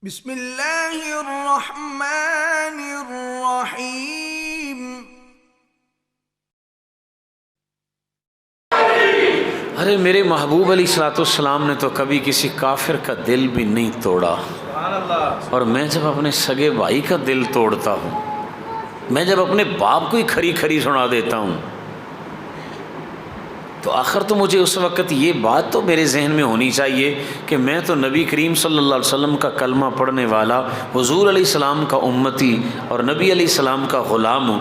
بسم اللہ الرحمن الرحیم۔ ارے میرے محبوب علیہ الصلوۃ والسلام نے تو کبھی کسی کافر کا دل بھی نہیں توڑا، اور میں جب اپنے سگے بھائی کا دل توڑتا ہوں، میں جب اپنے باپ کو ہی کھری کھری سنا دیتا ہوں، تو آخر تو مجھے اس وقت یہ بات تو میرے ذہن میں ہونی چاہیے کہ میں تو نبی کریم صلی اللہ علیہ وسلم کا کلمہ پڑھنے والا، حضور علیہ السلام کا امتی اور نبی علیہ السلام کا غلام ہوں۔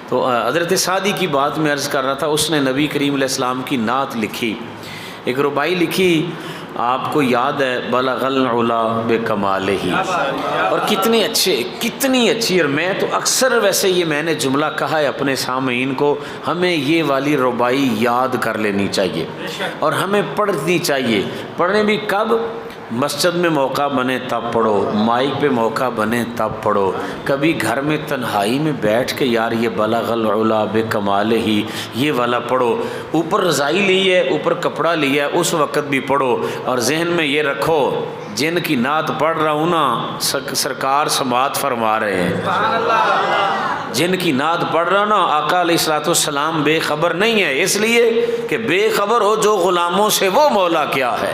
تو حضرت سعدی کی بات میں عرض کر رہا تھا، اس نے نبی کریم علیہ السلام کی نعت لکھی، ایک ربائی لکھی، آپ کو یاد ہے، بلغ العلا بکمالہ، اور کتنی اچھی، اور میں تو اکثر ویسے یہ میں نے جملہ کہا ہے اپنے سامعین کو، ہمیں یہ والی ربائی یاد کر لینی چاہیے اور ہمیں پڑھنی چاہیے۔ پڑھنے بھی کب؟ مسجد میں موقع بنے تب پڑھو، مائک پہ موقع بنے تب پڑھو، کبھی گھر میں تنہائی میں بیٹھ کے یار یہ بلغ العلا بکمالہ یہ والا پڑھو، اوپر رضائی لی ہے، اوپر کپڑا لیا ہے، اس وقت بھی پڑھو، اور ذہن میں یہ رکھو جن کی نعت پڑھ رہا ہوں نا سرکار سماعت فرما رہے ہیں، جن کی نعت پڑھ رہا ہوں نا آقا علیہ الصلوۃ والسلام بے خبر نہیں ہے، اس لیے کہ بے خبر ہو جو غلاموں سے وہ مولا کیا ہے،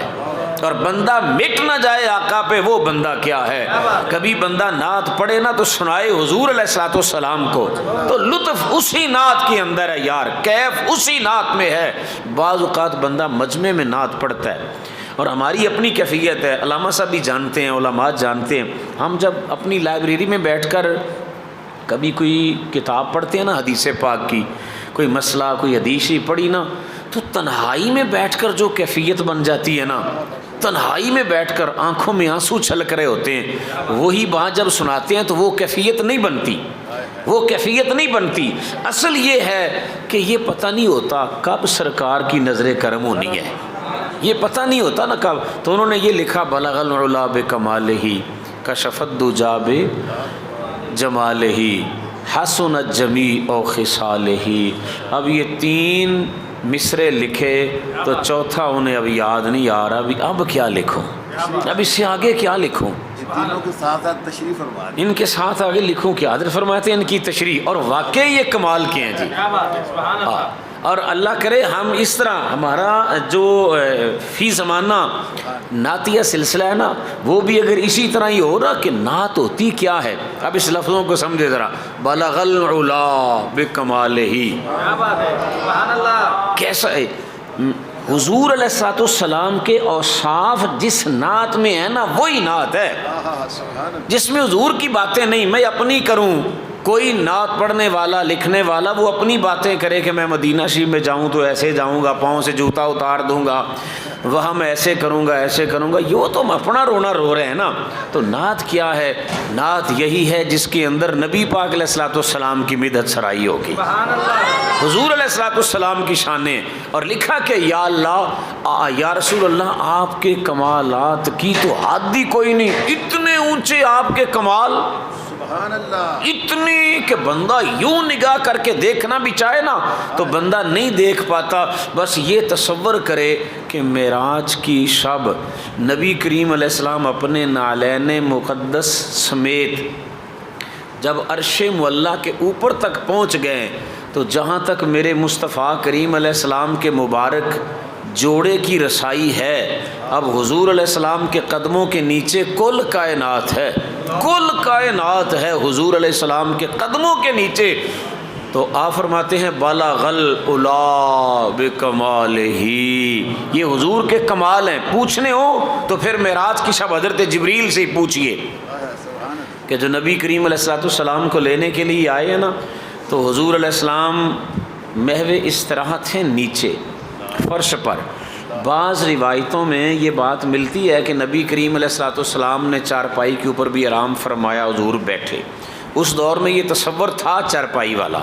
اور بندہ مٹ نہ جائے آقا پہ وہ بندہ کیا ہے۔ کبھی بندہ نعت پڑھے نا تو سنائے حضور علیہ الصلوۃ والسلام کو، تو لطف اسی نعت کے اندر ہے یار، کیف اسی نعت میں ہے۔ بعض اوقات بندہ مجمع میں نعت پڑھتا ہے، اور ہماری اپنی کیفیت ہے، علامہ صاحب بھی جانتے ہیں، علماء جانتے ہیں، ہم جب اپنی لائبریری میں بیٹھ کر کبھی کوئی کتاب پڑھتے ہیں نا حدیث پاک کی، کوئی مسئلہ کوئی حدیث ہی پڑھی نا، تو تنہائی میں بیٹھ کر جو کیفیت بن جاتی ہے نا، تنہائی میں بیٹھ کر آنکھوں میں آنسو چھلک رہے ہوتے ہیں، وہی بات جب سناتے ہیں تو وہ کیفیت نہیں بنتی، وہ کیفیت نہیں بنتی۔ اصل یہ ہے کہ یہ پتہ نہیں ہوتا کب سرکار کی نظر کرم ہونی ہے، یہ پتہ نہیں ہوتا نا کب۔ تو انہوں نے یہ لکھا، بلغ العلا بکمالہ کشف الدجی بجمالہ حسنت جمیع خصالہ۔ اب یہ تین مصرے لکھے تو چوتھا انہیں اب یاد نہیں آ رہا، اب کیا لکھوں، اب اس سے آگے کیا لکھوں، تینوں کے ساتھ ساتھ تشریف فرما دیں، ان کے ساتھ آگے لکھوں کیا؟ حضرت فرماتے ہیں ان کی تشریح، اور واقعی یہ کمال کے ہیں جی۔ اور اللہ کرے ہم اس طرح، ہمارا جو فی زمانہ نعتیہ سلسلہ ہے نا، وہ بھی اگر اسی طرح ہی ہو رہا کہ نعت ہوتی کیا ہے۔ اب اس لفظوں کو سمجھے ذرا، بلغ العلا بکمالہ، کیسا ہے حضور علیہ الصلوۃ والسلام کے اوصاف جس نعت میں ہے نا وہی نعت ہے، جس میں حضور کی باتیں نہیں، میں اپنی کروں۔ کوئی نعت پڑھنے والا لکھنے والا وہ اپنی باتیں کرے کہ میں مدینہ شریف میں جاؤں تو ایسے جاؤں گا، پاؤں سے جوتا اتار دوں گا، وہاں میں ایسے کروں گا ایسے کروں گا، یہ تو ہم اپنا رونا رو رہے ہیں نا۔ تو نعت کیا ہے؟ نعت یہی ہے جس کے اندر نبی پاک علیہ الصلوۃ والسلام کی مدحت سرائی ہوگی، حضور علیہ الصلوۃ والسلام کی شانیں، اور لکھا کہ یا اللہ یا رسول اللہ آپ کے کمالات کی تو حد ہی کوئی نہیں، اتنے اونچے آپ کے کمال، سبحان اللہ، اتنی کہ بندہ یوں نگاہ کر کے دیکھنا بھی چاہے نا تو بندہ نہیں دیکھ پاتا۔ بس یہ تصور کرے کہ معراج کی شب نبی کریم علیہ السلام اپنے نالین مقدس سمیت جب عرش معلیٰ کے اوپر تک پہنچ گئے، تو جہاں تک میرے مصطفیٰ کریم علیہ السلام کے مبارک جوڑے کی رسائی ہے، اب حضور علیہ السلام کے قدموں کے نیچے کل کائنات ہے، کل کائنات ہے حضور علیہ السلام کے قدموں کے نیچے۔ تو آپ فرماتے ہیں بلغ العلا بکمالہ، یہ حضور کے کمال ہیں۔ پوچھنے ہو تو پھر معراج کی شب حضرت جبریل سے ہی پوچھئے کہ جو نبی کریم علیہ الصلوۃ والسلام کو لینے کے لیے آئے ہیں نا، تو حضور علیہ السلام محو استراحت ہیں نیچے فرش پر۔ بعض روایتوں میں یہ بات ملتی ہے کہ نبی کریم علیہ الصلوۃ والسلام نے چارپائی کے اوپر بھی آرام فرمایا، حضور بیٹھے۔ اس دور میں یہ تصور تھا چارپائی والا،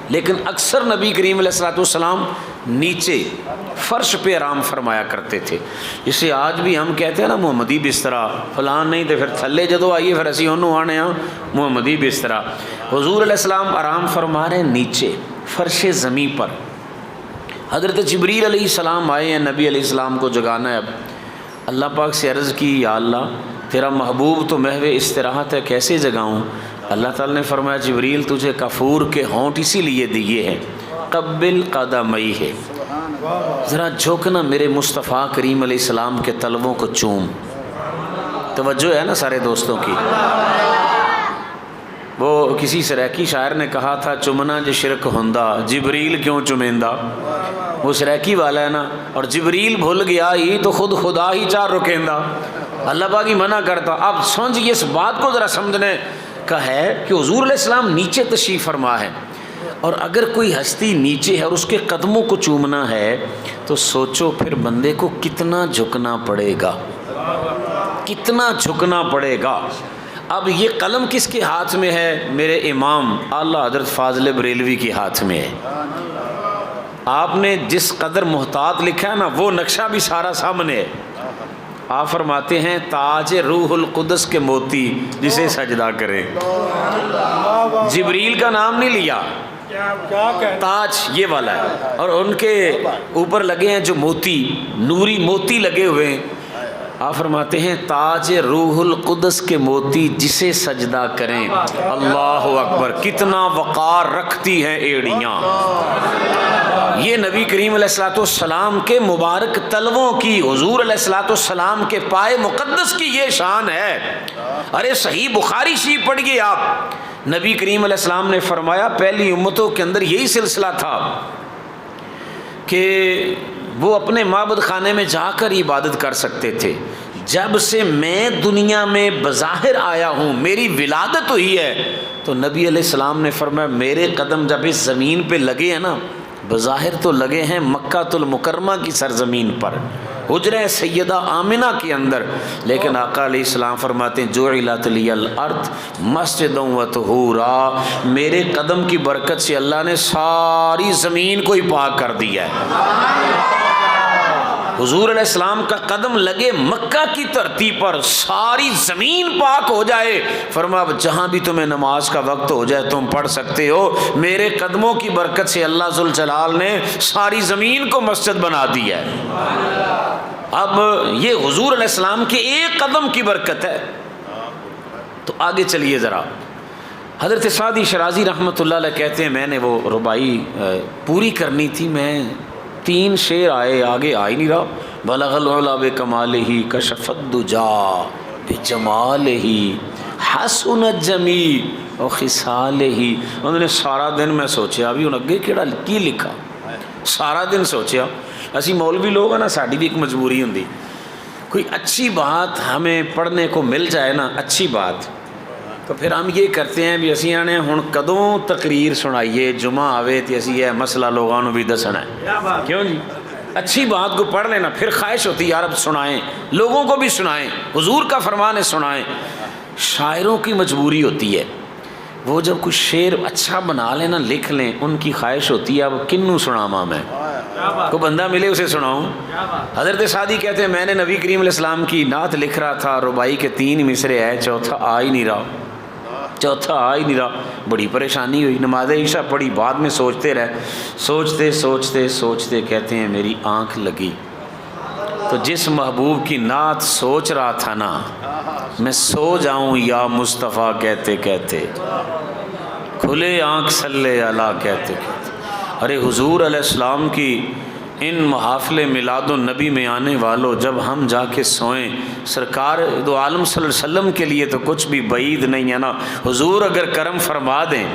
لیکن اکثر نبی کریم علیہ الصلوۃ والسلام نیچے فرش پہ آرام فرمایا کرتے تھے۔ اسے آج بھی ہم کہتے ہیں نا محمدی بسترا، فلان نہیں تو پھر تھلے جدو آئیے پھر اسی انہوں آنے ہاں محمدی بسترا۔ حضور علیہ السلام آرام فرما رہے ہیں نیچے فرش زمین پر۔ حضرت جبریل علیہ السلام آئے ہیں نبی علیہ السلام کو جگانا ہے۔ اب اللہ پاک سے عرض کی، یا اللہ تیرا محبوب تو محو استراحت ہے، کیسے جگاؤں؟ اللہ تعالیٰ نے فرمایا جبریل تجھے کافور کے ہونٹ اسی لیے دیے ہیں، قبل قدمئی ہے، ذرا جھکنا میرے مصطفیٰ کریم علیہ السلام کے طلبوں کو چوم۔ توجہ ہے نا سارے دوستوں کی؟ وہ کسی سریکی شاعر نے کہا تھا چمنا جو شرک ہوندا جبریل کیوں چمیندہ، وہ سریکی والا ہے نا، اور جبریل بھول گیا ہی تو خود خدا ہی چار رکیندہ، اللہ پاک ہی منع کرتا۔ اب سمجھئے اس بات کو ذرا سمجھنے کا ہے کہ حضور علیہ السلام نیچے تشریف فرما ہے، اور اگر کوئی ہستی نیچے ہے اور اس کے قدموں کو چومنا ہے تو سوچو پھر بندے کو کتنا جھکنا پڑے گا، کتنا جھکنا پڑے گا۔ اب یہ قلم کس کے ہاتھ میں ہے؟ میرے امام اعلیٰ حضرت فاضل بریلوی کے ہاتھ میں ہے۔ آپ نے جس قدر محتاط لکھا ہے نا وہ نقشہ بھی سارا سامنے ہے۔ آپ فرماتے ہیں تاج روح القدس کے موتی جسے سجدہ کرے، جبریل کا نام نہیں لیا، تاج یہ والا ہے، اور ان کے اوپر لگے ہیں جو موتی، نوری موتی لگے ہوئے ہیں۔ آپ فرماتے ہیں تاج روح القدس کے موتی جسے سجدہ کریں، اللہ اکبر، کتنا وقار رکھتی ہیں ایڑیاں۔ یہ نبی کریم علیہ الصلوۃ والسلام کے مبارک طلبوں کی، حضور علیہ الصلوۃ والسلام کے پائے مقدس کی یہ شان ہے۔ ارے صحیح بخاری شریف پڑھیے آپ، نبی کریم علیہ السلام نے فرمایا پہلی امتوں کے اندر یہی سلسلہ تھا کہ وہ اپنے معبد خانے میں جا کر عبادت کر سکتے تھے۔ جب سے میں دنیا میں بظاہر آیا ہوں، میری ولادت ہوئی ہے، تو نبی علیہ السلام نے فرمایا میرے قدم جب اس زمین پہ لگے ہیں نا، بظاہر تو لگے ہیں مکہ المکرمہ کی سرزمین پر، حجرہ سیدہ آمنہ کے اندر، لیکن آقا علیہ السلام فرماتے ہیں جعلت لی الارض مسجدا وطہورا، میرے قدم کی برکت سے اللہ نے ساری زمین کو ہی پاک کر دیا ہے۔ حضور علیہ السلام کا قدم لگے مکہ کی دھرتی پر، ساری زمین پاک ہو جائے، فرمایا جہاں بھی تمہیں نماز کا وقت ہو جائے تم پڑھ سکتے ہو، میرے قدموں کی برکت سے اللہ ذوالجلال نے ساری زمین کو مسجد بنا دی ہے۔ اب یہ حضور علیہ السلام کے ایک قدم کی برکت ہے۔ تو آگے چلیے ذرا، حضرت سعدی شرازی رحمۃ اللہ علیہ کہتے ہیں میں نے وہ ربائی پوری کرنی تھی، میں 3 شعر آئے، آگے آ ہی نہیں رہا۔ بلغ العلا بکمالہ کشف الدجا بجمالہ حسنت جمیع خصالہ۔ انہوں نے سارا دن میں سوچیا ابھی ہن اگے کیڑا کی لکھا، سارا دن سوچیا۔ اسی مولوی لوگ ہیں نا، ساڈی بھی ایک مجبوری ہوندی، کوئی اچھی بات ہمیں پڑھنے کو مل جائے نا، اچھی بات، تو پھر ہم یہ کرتے ہیں بھی اسی آنے ہن کدوں تقریر سنائیے، جمعہ آوے تے اسی یہ مسئلہ لوگوں بھی دسنا ہے، کیوں جی؟ اچھی بات کو پڑھ لینا، پھر خواہش ہوتی یار اب سنائیں، لوگوں کو بھی سنائیں، حضور کا فرمان ہے سنائیں۔ شاعروں کی مجبوری ہوتی ہے، وہ جب کچھ شعر اچھا بنا لیں نا، لکھ لیں، ان کی خواہش ہوتی ہے اب کنوں سناواں میں، کو بندہ ملے اسے سناؤں۔ حضرت سعدی کہتے ہیں میں نے نبی کریم علیہ السلام کی نعت لکھ رہا تھا، ربائی کے 3 مصرے آئے، چوتھا آ ہی نہیں رہا، بڑی پریشانی ہوئی، نماز عشاء پڑھی، بعد میں سوچتے رہے، سوچتے کہتے ہیں میری آنکھ لگی، تو جس محبوب کی نعت سوچ رہا تھا نا، میں سو جاؤں یا مصطفیٰ کہتے کہتے، کھلے آنکھ صلی اللہ کہتے کہتے۔ ارے حضور علیہ السلام کی ان محافل میلاد النبی میں آنے والوں، جب ہم جا کے سوئیں، سرکار دو عالم صلی اللہ علیہ وسلم کے لیے تو کچھ بھی بعید نہیں ہے نا۔ حضور اگر کرم فرما دیں،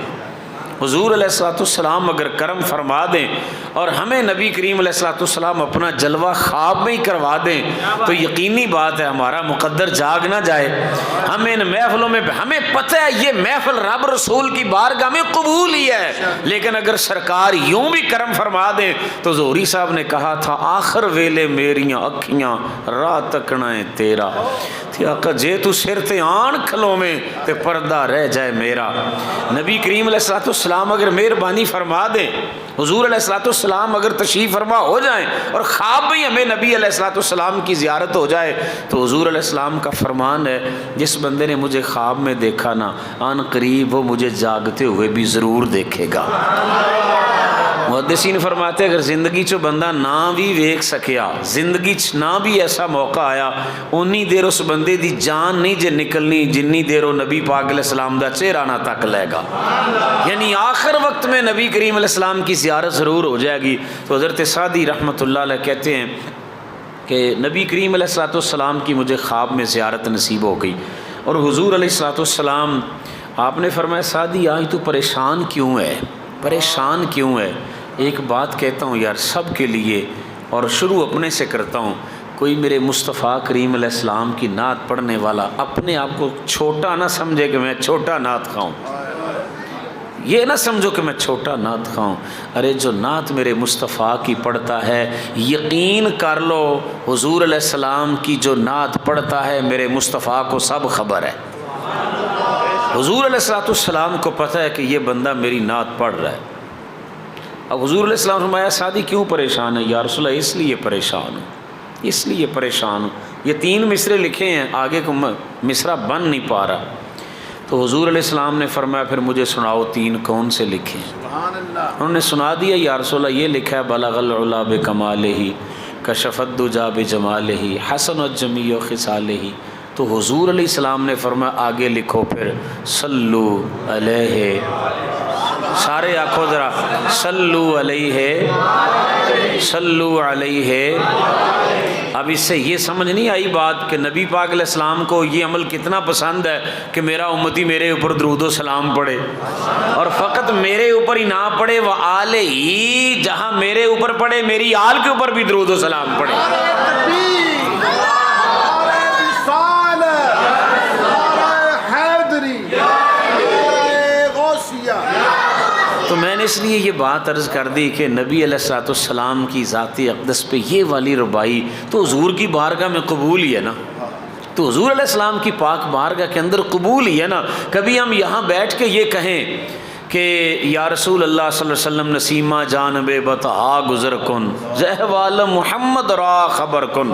حضور علیہ الصلوۃ والسلام اگر کرم فرما دیں اور ہمیں نبی کریم علیہ الصلوۃ والسلام اپنا جلوہ خواب میں ہی کروا دیں، تو یقینی بات ہے ہمارا مقدر جاگ نہ جائے۔ ہمیں ان محفلوں میں ہمیں پتہ ہے یہ محفل رب رسول کی بارگاہ میں قبول ہی ہے، لیکن اگر سرکار یوں بھی کرم فرما دیں تو زہری صاحب نے کہا تھا آخر ویلے میریاں اکھیاں راہ تکنا ہے تیرا، آقا جے تو سر تے آن کھلوں میں تے پردہ رہ جائے میرا۔ نبی کریم علیہ الصلوۃ والسلام اگر مہربانی فرما دیں، حضور علیہ الصلوۃ والسلام اگر تشریف فرما ہو جائیں اور خواب میں ہمیں نبی علیہ الصلوۃ والسلام کی زیارت ہو جائے، تو حضور علیہ السلام کا فرمان ہے جس بندے نے مجھے خواب میں دیکھا نا، آن قریب وہ مجھے جاگتے ہوئے بھی ضرور دیکھے گا۔ محدثین فرماتے اگر زندگی چو بندہ نہ بھی ویکھ سکیا، زندگی چ نہ بھی ایسا موقع آیا، اونی دیر اس بندے دی جان نہیں جے نکلنی جنی دیر وہ نبی پاک علیہ السلام دا چہرہ نہ تک لے گا، یعنی آخر وقت میں نبی کریم علیہ السلام کی زیارت ضرور ہو جائے گی۔ تو حضرت سعدی رحمۃ اللہ علیہ کہتے ہیں کہ نبی کریم علیہ السلام کی مجھے خواب میں زیارت نصیب ہو گئی، اور حضور علیہ السلام آپ نے فرمایا سعدی آج تو پریشان کیوں ہے، پریشان کیوں ہے؟ ایک بات کہتا ہوں یار سب کے لیے، اور شروع اپنے سے کرتا ہوں، کوئی میرے مصطفیٰ کریم علیہ السلام کی نعت پڑھنے والا اپنے آپ کو چھوٹا نہ سمجھے کہ میں چھوٹا نعت خواہوں، یہ نہ سمجھو کہ میں چھوٹا نعت خواہوں، ارے جو نعت میرے مصطفیٰ کی پڑھتا ہے یقین کر لو حضور علیہ السلام کی جو نعت پڑھتا ہے میرے مصطفیٰ کو سب خبر ہے، حضور علیہ السلام کو پتہ ہے کہ یہ بندہ میری نعت پڑھ رہا ہے۔ اب حضور علیہ السلام فرمایا سعدی کیوں پریشان ہے؟ یا رسول اللہ اس لیے پریشان ہوں، اس لیے پریشان ہوں، یہ 3 مصرے لکھے ہیں، آگے کو مصرع بن نہیں پا رہا۔ تو حضور علیہ السلام نے فرمایا پھر مجھے سناؤ 3 کون سے لکھے ہیں؟ سبحان اللہ۔ انہوں نے سنا دیا یا رسول اللہ یہ لکھا ہے بلغ العلا بکمالہ کشف الدجا بجمالہ حسن الجمیع خصالہ۔ تو حضور علیہ السلام نے فرمایا آگے لکھو پھر صلو علیہ، سارے آنکھوں ذرا صلو علیہ، صلو علیہ۔ اب اس سے یہ سمجھ نہیں آئی بات کہ نبی پاک علیہ السلام کو یہ عمل کتنا پسند ہے کہ میرا امتی میرے اوپر درود و سلام پڑھے، اور فقط میرے اوپر ہی نہ پڑھے وہ آل ہی، جہاں میرے اوپر پڑھے میری آل کے اوپر بھی درود و سلام پڑھے۔ تو میں نے اس لیے یہ بات عرض کر دی کہ نبی علیہ السلام کی ذات اقدس پہ یہ والی ربائی تو حضور کی بارگاہ میں قبول ہی ہے نا، تو حضور علیہ السلام کی پاک بارگاہ کے اندر قبول ہی ہے نا۔ کبھی ہم یہاں بیٹھ کے یہ کہیں کہ یا رسول اللہ صلی اللہ علیہ وسلم نسیمہ جانب بطحا گزر کن زہوال محمد را خبر کن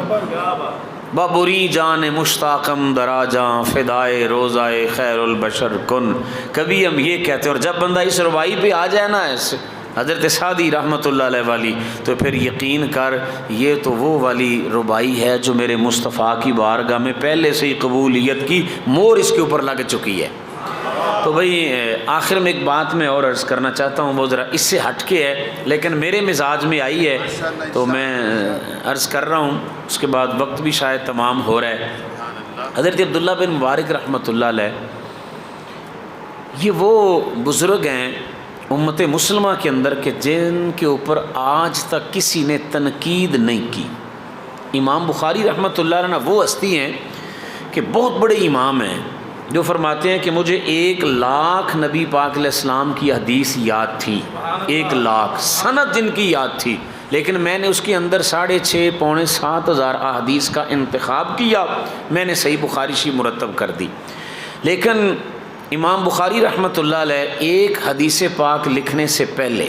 بابری جان مشتاقم درا جاں فدائے روزائے خیر البشر کن، کبھی ہم یہ کہتے ہیں، اور جب بندہ اس روائی پہ آ جائے نا ایسے حضرت سعدی رحمۃ اللہ علیہ والی، تو پھر یقین کر یہ تو وہ والی ربائی ہے جو میرے مصطفیٰ کی بارگاہ میں پہلے سے ہی قبولیت کی مور اس کے اوپر لگ چکی ہے۔ تو بھئی آخر میں ایک بات میں اور عرض کرنا چاہتا ہوں، وہ ذرا اس سے ہٹ کے ہے لیکن میرے مزاج میں آئی ہے تو میں عرض کر رہا ہوں، اس کے بعد وقت بھی شاید تمام ہو رہا ہے۔ حضرت عبداللہ بن مبارک رحمۃ اللہ علیہ یہ وہ بزرگ ہیں امت مسلمہ کے اندر کہ جن کے اوپر آج تک کسی نے تنقید نہیں کی۔ امام بخاری رحمۃ اللہ علیہ وہ ہستی ہیں کہ بہت بڑے امام ہیں جو فرماتے ہیں کہ مجھے 1,00,000 نبی پاک علیہ السلام کی حدیث یاد تھی، 1,00,000 سند جن کی یاد تھی، لیکن میں نے اس کے اندر 6,500 پونے 7,000 احادیث کا انتخاب کیا، میں نے صحیح بخاری شریف مرتب کر دی۔ لیکن امام بخاری رحمۃ اللہ علیہ ایک حدیث پاک لکھنے سے پہلے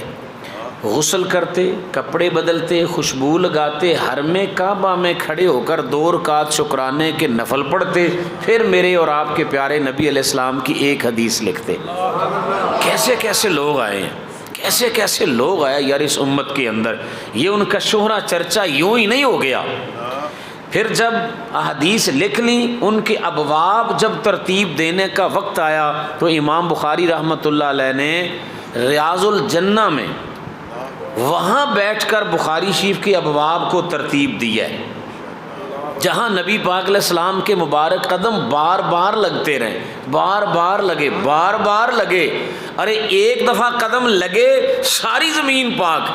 غسل کرتے، کپڑے بدلتے، خوشبو لگاتے، حرم کعبہ میں کھڑے ہو کر 2 رکعت شکرانے کے نفل پڑھتے، پھر میرے اور آپ کے پیارے نبی علیہ السلام کی ایک حدیث لکھتے۔ کیسے کیسے لوگ آئے ہیں، کیسے کیسے لوگ آئے یار اس امت کے اندر، یہ ان کا شہرہ چرچا یوں ہی نہیں ہو گیا۔ پھر جب احادیث لکھ لیں، ان کے ابواب جب ترتیب دینے کا وقت آیا تو امام بخاری رحمۃ اللہ علیہ نے ریاض الجنہ میں وہاں بیٹھ کر بخاری شریف کے ابواب کو ترتیب دی ہے، جہاں نبی پاک علیہ السلام کے مبارک قدم بار بار لگتے رہے، بار بار لگے، بار بار لگے، ارے ایک دفعہ قدم لگے ساری زمین پاک۔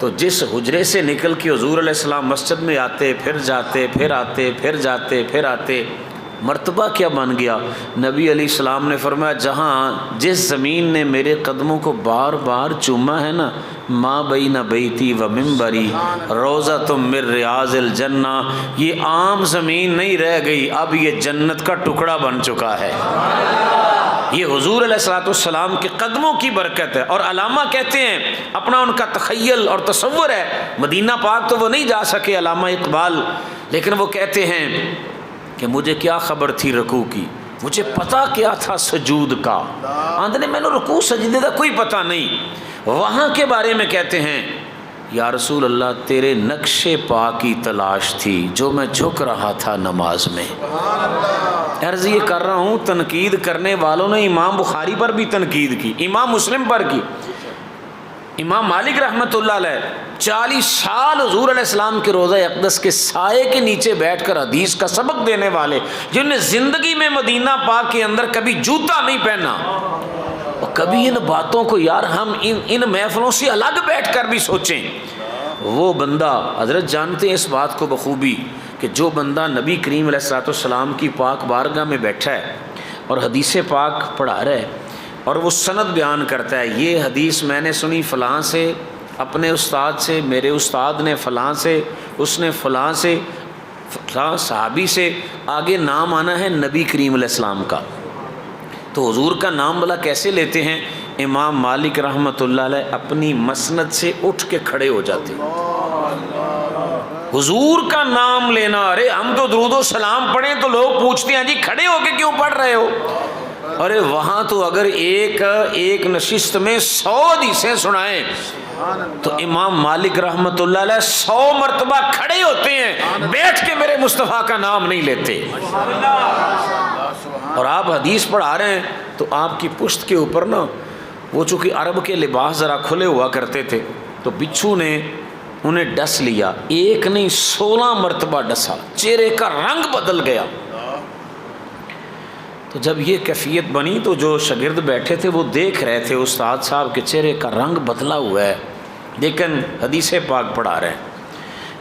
تو جس حجرے سے نکل کے حضور علیہ السلام مسجد میں آتے، پھر جاتے، پھر آتے، پھر جاتے، پھر آتے، مرتبہ کیا بن گیا؟ نبی علیہ السلام نے فرمایا جہاں جس زمین نے میرے قدموں کو بار بار چوما ہے نا، ما بین بیتی و منبری روضۃ من ریاض الجنہ، یہ عام زمین نہیں رہ گئی، اب یہ جنت کا ٹکڑا بن چکا ہے۔ یہ حضور علیہ السلام کے قدموں کی برکت ہے۔ اور علامہ کہتے ہیں، اپنا ان کا تخیل اور تصور ہے، مدینہ پاک تو وہ نہیں جا سکے علامہ اقبال، لیکن وہ کہتے ہیں کہ مجھے کیا خبر تھی رکوع کی، مجھے پتا کیا تھا سجود کا، آندھنے میں نے رکوع سجدے کا کوئی پتہ نہیں۔ وہاں کے بارے میں کہتے ہیں یا رسول اللہ تیرے نقش پا کی تلاش تھی جو میں جھک رہا تھا نماز میں۔ عرض یہ کر رہا ہوں تنقید کرنے والوں نے امام بخاری پر بھی تنقید کی، امام مسلم پر کی، امام مالک رحمۃ اللہ علیہ 40 سال حضور علیہ السلام کے روضہ اقدس کے سائے کے نیچے بیٹھ کر حدیث کا سبق دینے والے، جنہوں نے زندگی میں مدینہ پاک کے اندر کبھی جوتا نہیں پہنا، اور کبھی ان باتوں کو یار ہم ان محفلوں سے الگ بیٹھ کر بھی سوچیں۔ وہ بندہ حضرت جانتے ہیں اس بات کو بخوبی کہ جو بندہ نبی کریم علیہ السلام کی پاک بارگاہ میں بیٹھا ہے اور حدیث پاک پڑھا رہا ہے اور وہ سند بیان کرتا ہے، یہ حدیث میں نے سنی فلاں سے، اپنے استاد سے، میرے استاد نے فلاں سے، اس نے فلاں سے، فلاں صحابی سے، آگے نام آنا ہے نبی کریم علیہ السلام کا، تو حضور کا نام بلا کیسے لیتے ہیں؟ امام مالک رحمۃ اللہ علیہ اپنی مسند سے اٹھ کے کھڑے ہو جاتے ہیں۔ حضور کا نام لینا، ارے ہم تو درود و سلام پڑھیں تو لوگ پوچھتے ہیں جی کھڑے ہو کے کیوں پڑھ رہے ہو؟ ارے وہاں تو اگر ایک نشست میں 100 حدیثیں سنائیں تو امام مالک رحمۃ اللہ علیہ 100 مرتبہ کھڑے ہوتے ہیں، بیٹھ کے میرے مصطفیٰ کا نام نہیں لیتے۔ اور آپ حدیث پڑھا رہے ہیں تو آپ کی پشت کے اوپر نا وہ چونکہ عرب کے لباس ذرا کھلے ہوا کرتے تھے تو بچھو نے انہیں ڈس لیا، ایک نہیں 16 مرتبہ ڈسا، چہرے کا رنگ بدل گیا۔ تو جب یہ کیفیت بنی تو جو شاگرد بیٹھے تھے وہ دیکھ رہے تھے استاد صاحب کے چہرے کا رنگ بدلا ہوا ہے لیکن حدیث پاک پڑھا رہے ہیں۔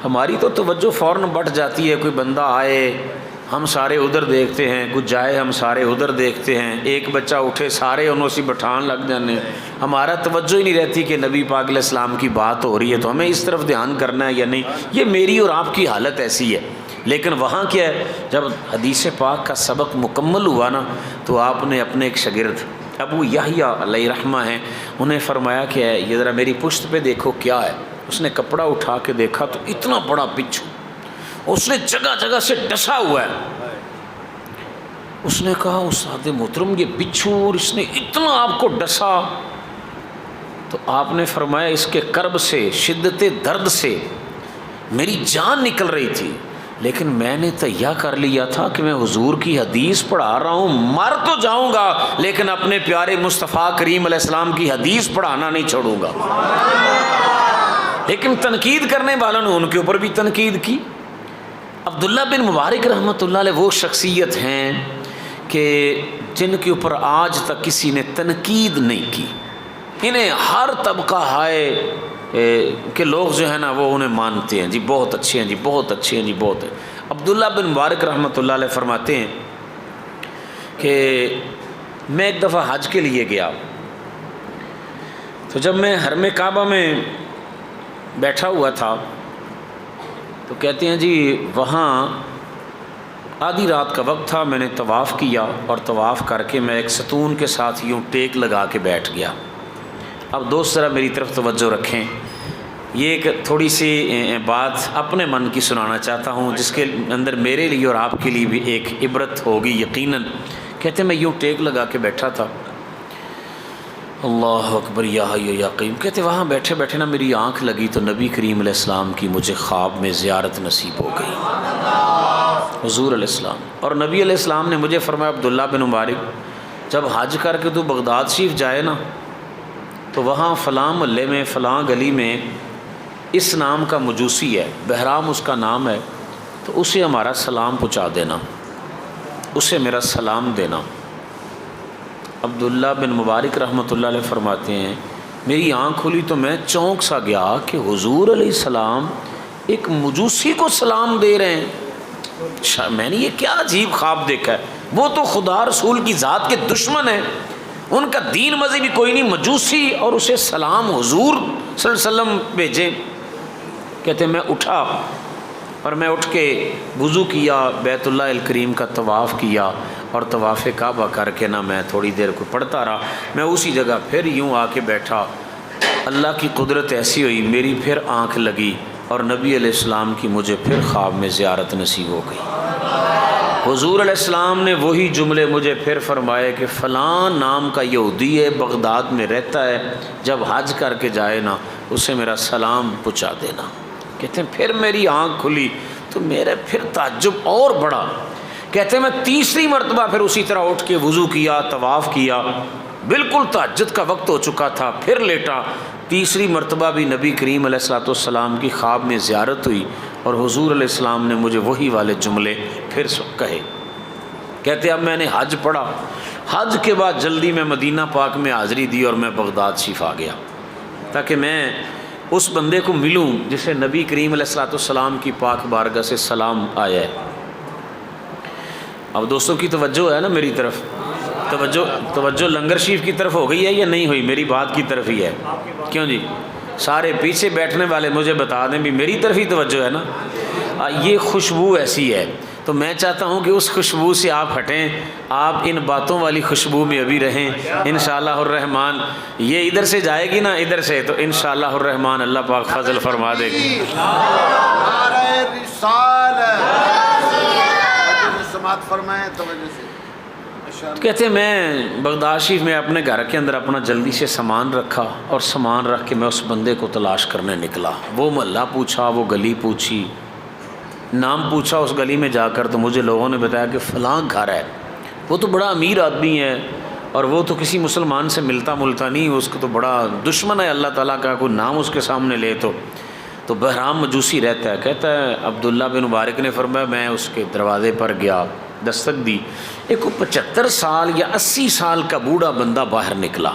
ہماری تو توجہ فوراً بٹ جاتی ہے، کوئی بندہ آئے ہم سارے ادھر دیکھتے ہیں، کچھ جائے ہم سارے ادھر دیکھتے ہیں، ایک بچہ اٹھے سارے انہوں سے بٹھان لگ جانے، ہمارا توجہ ہی نہیں رہتی کہ نبی پاک علیہ السلام کی بات ہو رہی ہے تو ہمیں اس طرف دھیان کرنا ہے یا نہیں۔ یہ میری اور آپ کی حالت ایسی ہے، لیکن وہاں کیا ہے جب حدیث پاک کا سبق مکمل ہوا نا تو آپ نے اپنے ایک شاگرد ابو یحییٰ علیہ رحمہ ہیں انہیں فرمایا کہ یہ ذرا میری پشت پہ دیکھو کیا ہے۔ اس نے کپڑا اٹھا کے دیکھا تو اتنا بڑا بچھو اس نے جگہ جگہ سے ڈسا ہوا ہے۔ اس نے کہا استاد محترم یہ بچھو اور اس نے اتنا آپ کو ڈسا، تو آپ نے فرمایا اس کے کرب سے، شدت درد سے میری جان نکل رہی تھی، لیکن میں نے تہیہ کر لیا تھا کہ میں حضور کی حدیث پڑھا رہا ہوں، مر تو جاؤں گا لیکن اپنے پیارے مصطفیٰ کریم علیہ السلام کی حدیث پڑھانا نہیں چھوڑوں گا۔ لیکن تنقید کرنے والوں نے ان کے اوپر بھی تنقید کی۔ عبداللہ بن مبارک رحمۃ اللہ علیہ وہ شخصیت ہیں کہ جن کے اوپر آج تک کسی نے تنقید نہیں کی، انہیں ہر طبقہ ہے کہ لوگ جو ہے نا وہ انہیں مانتے ہیں، جی بہت اچھے ہیں، جی بہت اچھے ہیں، جی بہت ہے۔ عبداللہ بن مبارک رحمۃ اللہ علیہ فرماتے ہیں کہ میں ایک دفعہ حج کے لیے گیا تو جب میں حرم کعبہ میں بیٹھا ہوا تھا تو کہتے ہیں جی وہاں آدھی رات کا وقت تھا، میں نے طواف کیا اور طواف کر کے میں ایک ستون کے ساتھ یوں ٹیک لگا کے بیٹھ گیا۔ اب دوست ذرا میری طرف توجہ رکھیں، یہ ایک تھوڑی سی بات اپنے من کی سنانا چاہتا ہوں جس کے اندر میرے لیے اور آپ کے لیے بھی ایک عبرت ہوگی یقیناً۔ کہتے ہیں میں یوں ٹیک لگا کے بیٹھا تھا، اللہ اکبر یا حی یا قیوم، کہتے وہاں بیٹھے بیٹھے نا میری آنکھ لگی تو نبی کریم علیہ السلام کی مجھے خواب میں زیارت نصیب ہو گئی، حضور علیہ السلام۔ اور نبی علیہ السلام نے مجھے فرمایا عبداللہ بن مبارک جب حج کر کے تو بغداد شریف جائے نا تو وہاں فلاں محلے میں فلاں گلی میں اس نام کا مجوسی ہے، بہرام اس کا نام ہے، تو اسے ہمارا سلام پہنچا دینا، اسے میرا سلام دینا۔ عبداللہ بن مبارک رحمۃ اللہ علیہ فرماتے ہیں میری آنکھ کھلی تو میں چونک سا گیا کہ حضور علیہ السلام ایک مجوسی کو سلام دے رہے ہیں۔ میں نے یہ کیا عجیب خواب دیکھا ہے، وہ تو خدا رسول کی ذات کے دشمن ہیں، ان کا دین مذہبی کوئی نہیں، مجوسی، اور اسے سلام حضور صلی اللہ علیہ وسلم بھیجیں۔ کہتے ہیں میں اٹھا اور میں اٹھ کے وضو کیا، بیت اللہ الکریم کا طواف کیا اور طواف کعبہ کر کے نا میں تھوڑی دیر کو پڑھتا رہا، میں اسی جگہ پھر یوں آ کے بیٹھا، اللہ کی قدرت ایسی ہوئی میری پھر آنکھ لگی اور نبی علیہ السلام کی مجھے پھر خواب میں زیارت نصیب ہو گئی۔ حضور علیہ السلام نے وہی جملے مجھے پھر فرمائے کہ فلاں نام کا یہودی ہے، بغداد میں رہتا ہے، جب حج کر کے جائے نا اسے میرا سلام پہنچا دینا۔ کہتے ہیں پھر میری آنکھ کھلی تو میرے پھر تعجب اور بڑھا۔ کہتے ہیں میں تیسری مرتبہ پھر اسی طرح اٹھ کے وضو کیا، طواف کیا، بالکل تہجد کا وقت ہو چکا تھا، پھر لیٹا۔ تیسری مرتبہ بھی نبی کریم علیہ الصلوۃ والسلام کی خواب میں زیارت ہوئی اور حضور علیہ السلام نے مجھے وہی والے جملے پھر کہے۔ کہتے اب میں نے حج پڑھا، حج کے بعد جلدی میں مدینہ پاک میں حاضری دی اور میں بغداد شریف آ گیا تاکہ میں اس بندے کو ملوں جسے نبی کریم علیہ الصلوۃ والسلام کی پاک بارگاہ سے سلام آیا ہے۔ اب دوستوں کی توجہ ہے نا میری طرف، توجہ لنگر شریف کی طرف ہو گئی ہے یا نہیں ہوئی؟ میری بات کی طرف ہی ہے، کیوں جی؟ سارے پیچھے بیٹھنے والے مجھے بتا دیں بھی میری طرف ہی توجہ ہے نا۔ یہ خوشبو ایسی ہے تو میں چاہتا ہوں کہ اس خوشبو سے آپ ہٹیں، آپ ان باتوں والی خوشبو میں ابھی رہیں انشاءاللہ الرحمن۔ یہ ادھر سے جائے گی نا، ادھر سے، تو انشاءاللہ الرحمن اللہ پاک فضل فرما دے گی۔ نعرہ رسالت، سماعت فرمائیں توجہ سے۔ کہتے ہیں میں بغداد شریف میں اپنے گھر کے اندر اپنا جلدی سے سامان رکھا اور سامان رکھ کے میں اس بندے کو تلاش کرنے نکلا۔ وہ محلہ پوچھا، وہ گلی پوچھی، نام پوچھا اس گلی میں جا کر، تو مجھے لوگوں نے بتایا کہ فلاں گھر ہے، وہ تو بڑا امیر آدمی ہے اور وہ تو کسی مسلمان سے ملتا نہیں، اس کو تو بڑا دشمن ہے اللہ تعالیٰ کا، کوئی نام اس کے سامنے لے تو بہرام مجوسی رہتا ہے۔ کہتا ہے عبداللہ بن مبارک نے فرمایا میں اس کے دروازے پر گیا، دستک دی، ایک 75 سال یا 80 سال کا بوڑھا بندہ باہر نکلا۔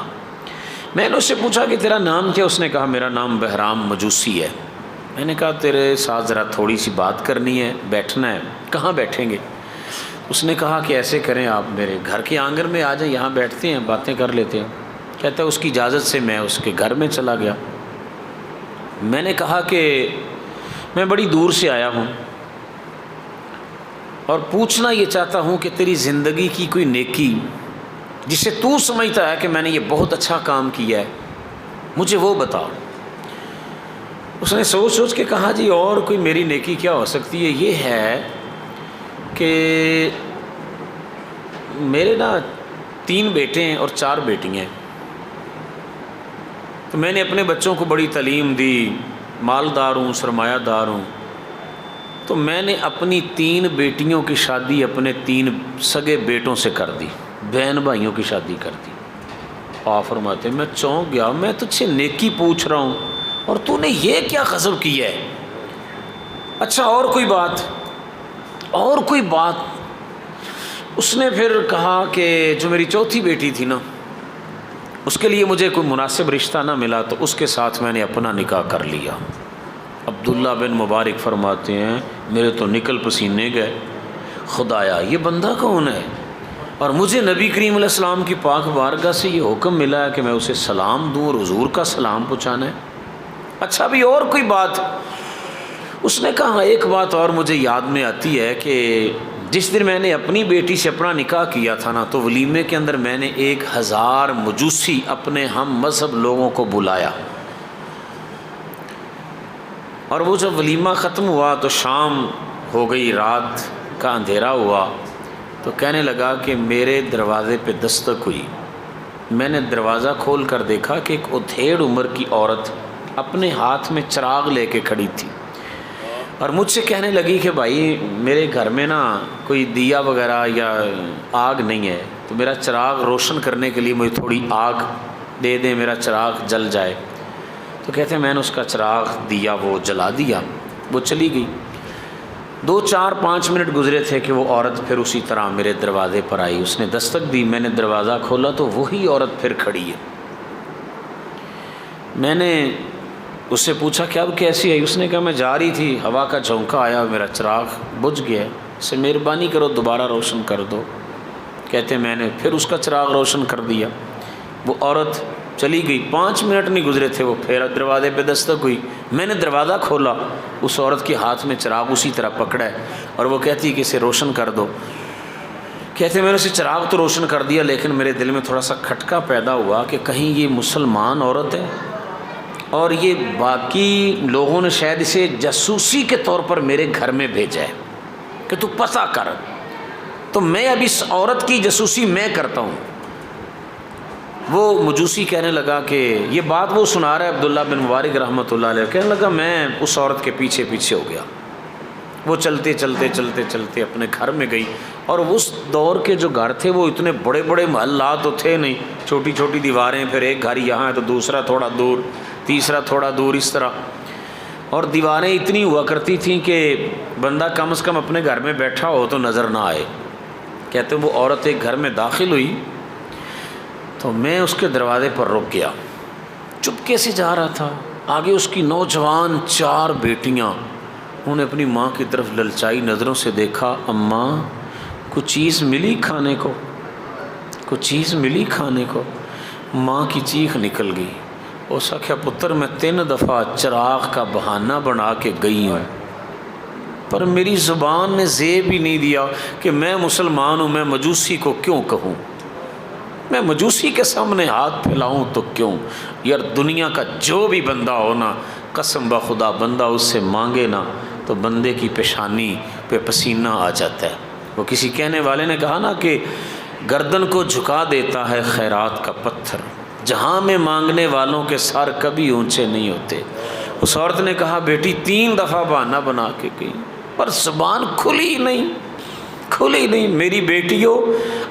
میں نے اس سے پوچھا کہ تیرا نام کیا؟ اس نے کہا میرا نام بہرام مجوسی ہے۔ میں نے کہا تیرے ساتھ ذرا تھوڑی سی بات کرنی ہے، بیٹھنا ہے۔ کہاں بیٹھیں گے؟ اس نے کہا کہ ایسے کریں آپ میرے گھر کے آنگن میں آ جائیں، یہاں بیٹھتے ہیں، باتیں کر لیتے ہیں۔ کہتا ہے اس کی اجازت سے میں اس کے گھر میں چلا گیا۔ میں نے کہا کہ میں بڑی دور سے آیا ہوں اور پوچھنا یہ چاہتا ہوں کہ تیری زندگی کی کوئی نیکی جسے تو سمجھتا ہے کہ میں نے یہ بہت اچھا کام کیا ہے، مجھے وہ بتا۔ اس نے سوچ کے کہا جی اور کوئی میری نیکی کیا ہو سکتی ہے؟ یہ ہے کہ میرے نا 3 بیٹے ہیں اور 4 بیٹیاں ہیں، تو میں نے اپنے بچوں کو بڑی تعلیم دی، مالدار ہوں، سرمایہ دار ہوں، تو میں نے اپنی 3 بیٹیوں کی شادی اپنے 3 سگے بیٹوں سے کر دی، بہن بھائیوں کی شادی کر دی۔ آپ فرماتے ہیں میں چونک گیا، میں تجھ سے نیکی پوچھ رہا ہوں اور تو نے یہ کیا غضب کیا ہے؟ اچھا اور کوئی بات؟ اس نے پھر کہا کہ جو میری 4تھی بیٹی تھی نا، اس کے لیے مجھے کوئی مناسب رشتہ نہ ملا تو اس کے ساتھ میں نے اپنا نکاح کر لیا۔ عبداللہ بن مبارک فرماتے ہیں میرے تو نکل پسینے گئے، خدایا یہ بندہ کون ہے؟ اور مجھے نبی کریم علیہ السلام کی پاک بارگاہ سے یہ حکم ملا ہے کہ میں اسے سلام دوں اور حضور کا سلام پہنچانا ہے۔ اچھا بھی اور کوئی بات؟ اس نے کہا ایک بات اور مجھے یاد میں آتی ہے کہ جس دن میں نے اپنی بیٹی سے اپنا نکاح کیا تھا نا، تو ولیمے کے اندر میں نے 1000 مجوسی اپنے ہم مذہب لوگوں کو بلایا، اور وہ جب ولیمہ ختم ہوا تو شام ہو گئی، رات کا اندھیرا ہوا، تو کہنے لگا کہ میرے دروازے پہ دستک ہوئی۔ میں نے دروازہ کھول کر دیکھا کہ ایک ادھیڑ عمر کی عورت اپنے ہاتھ میں چراغ لے کے کھڑی تھی، اور مجھ سے کہنے لگی کہ بھائی میرے گھر میں نا کوئی دیا وغیرہ یا آگ نہیں ہے، تو میرا چراغ روشن کرنے کے لیے مجھے تھوڑی آگ دے دیں، میرا چراغ جل جائے۔ تو کہتے ہیں میں نے اس کا چراغ دیا، وہ جلا دیا، وہ چلی گئی۔ 2 4 5 منٹ گزرے تھے کہ وہ عورت پھر اسی طرح میرے دروازے پر آئی، اس نے دستک دی، میں نے دروازہ کھولا تو وہی عورت پھر کھڑی ہے۔ میں نے اس سے پوچھا کہ اب کیسی ہے؟ اس نے کہا میں جا رہی تھی، ہوا کا جھونکا آیا، میرا چراغ بجھ گیا، اس سے مہربانی کرو دوبارہ روشن کر دو۔ کہتے میں نے پھر اس کا چراغ روشن کر دیا، وہ عورت چلی گئی۔ 5 منٹ نہیں گزرے تھے، وہ پھر دروازے پہ دستک ہوئی، میں نے دروازہ کھولا، اس عورت کے ہاتھ میں چراغ اسی طرح پکڑا ہے، اور وہ کہتی کہ اسے روشن کر دو۔ کہتے میں نے اسے چراغ تو روشن کر دیا، لیکن میرے دل میں تھوڑا سا کھٹکا پیدا ہوا کہ کہیں یہ مسلمان عورت ہے اور یہ باقی لوگوں نے شاید اسے جاسوسی کے طور پر میرے گھر میں بھیجا ہے کہ تو پتہ کر۔ تو میں اب اس عورت کی جاسوسی میں کرتا ہوں۔ وہ مجوسی کہنے لگا کہ یہ بات وہ سنا رہا ہے عبداللہ بن مبارک رحمۃ اللہ علیہ، کہنے لگا میں اس عورت کے پیچھے پیچھے ہو گیا۔ وہ چلتے چلتے چلتے چلتے اپنے گھر میں گئی، اور اس دور کے جو گھر تھے وہ اتنے بڑے بڑے محلات تو تھے نہیں، چھوٹی چھوٹی دیواریں، پھر ایک گھر یہاں ہے تو دوسرا تھوڑا دور، تیسرا تھوڑا دور، اس طرح، اور دیواریں اتنی ہوا کرتی تھیں کہ بندہ کم از کم اپنے گھر میں بیٹھا ہو تو نظر نہ آئے۔ کہتے ہیں وہ عورت ایک گھر میں داخل ہوئی تو میں اس کے دروازے پر رک گیا، چپکے سے جا رہا تھا، آگے اس کی نوجوان 4 بیٹیاں، انہوں نے اپنی ماں کی طرف للچائی نظروں سے دیکھا، اماں کچھ چیز ملی کھانے کو، کچھ چیز ملی کھانے کو؟ ماں کی چیخ نکل گئی، اس کا کیا پتر میں 3 دفعہ چراغ کا بہانہ بنا کے گئی ہوں، پر میری زبان نے زیب ہی نہیں دیا کہ میں مسلمان ہوں، میں مجوسی کو کیوں کہوں، میں مجوسی کے سامنے ہاتھ پھیلاؤں تو کیوں؟ یار دنیا کا جو بھی بندہ ہو نا، قسم بخدا بندہ اس سے مانگے نا تو بندے کی پیشانی پہ پسینہ آ جاتا ہے۔ وہ کسی کہنے والے نے کہا نا کہ گردن کو جھکا دیتا ہے خیرات کا پتھر، جہاں میں مانگنے والوں کے سر کبھی اونچے نہیں ہوتے۔ اس عورت نے کہا بیٹی 3 دفعہ بہانہ بنا کے گئی پر زبان کھلی نہیں، کھلی نہیں۔ میری بیٹیوں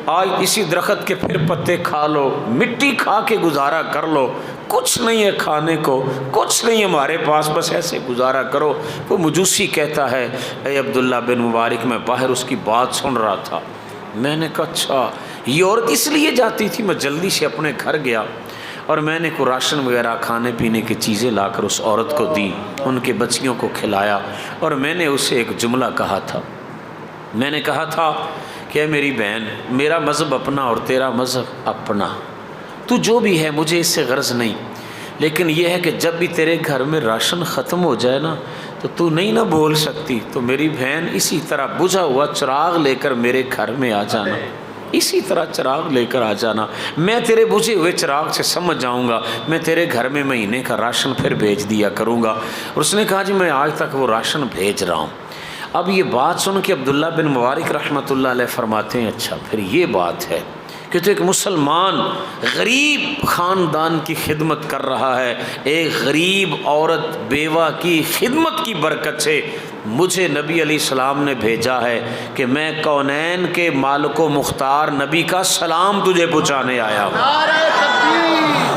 آج اسی درخت کے پھر پتے کھا لو، مٹی کھا کے گزارا کر لو، کچھ نہیں ہے کھانے کو، کچھ نہیں ہمارے پاس، بس ایسے گزارا کرو۔ وہ مجوسی کہتا ہے اے عبداللہ بن مبارک، میں باہر اس کی بات سن رہا تھا، میں نے کہا اچھا یہ عورت اس لیے جاتی تھی؟ میں جلدی سے اپنے گھر گیا اور میں نے کوئی راشن وغیرہ کھانے پینے کی چیزیں لا کر اس عورت کو دی، ان کے بچیوں کو کھلایا، اور میں نے اسے ایک جملہ کہا تھا، میں نے کہا تھا کہ میری بہن، میرا مذہب اپنا اور تیرا مذہب اپنا، تو جو بھی ہے مجھے اس سے غرض نہیں، لیکن یہ ہے کہ جب بھی تیرے گھر میں راشن ختم ہو جائے نا تو نہیں نہ بول سکتی، تو میری بہن اسی طرح بجھا ہوا چراغ لے کر میرے گھر میں آ جانا، اسی طرح چراغ لے کر آ جانا، میں تیرے بجھے ہوئے چراغ سے سمجھ جاؤں گا، میں تیرے گھر میں مہینے کا راشن پھر بھیج دیا کروں گا۔ اور اس نے کہا جی میں آج تک وہ راشن بھیج رہا ہوں۔ اب یہ بات سن کے عبداللہ بن مبارک رحمۃ اللہ علیہ فرماتے ہیں اچھا پھر یہ بات ہے کہ تو ایک مسلمان غریب خاندان کی خدمت کر رہا ہے، ایک غریب عورت بیوہ کی خدمت کی برکت سے مجھے نبی علیہ السلام نے بھیجا ہے کہ میں کونین کے مالک و مختار نبی کا سلام تجھے پہنچانے آیا ہوں۔ نعرہ تکبیر،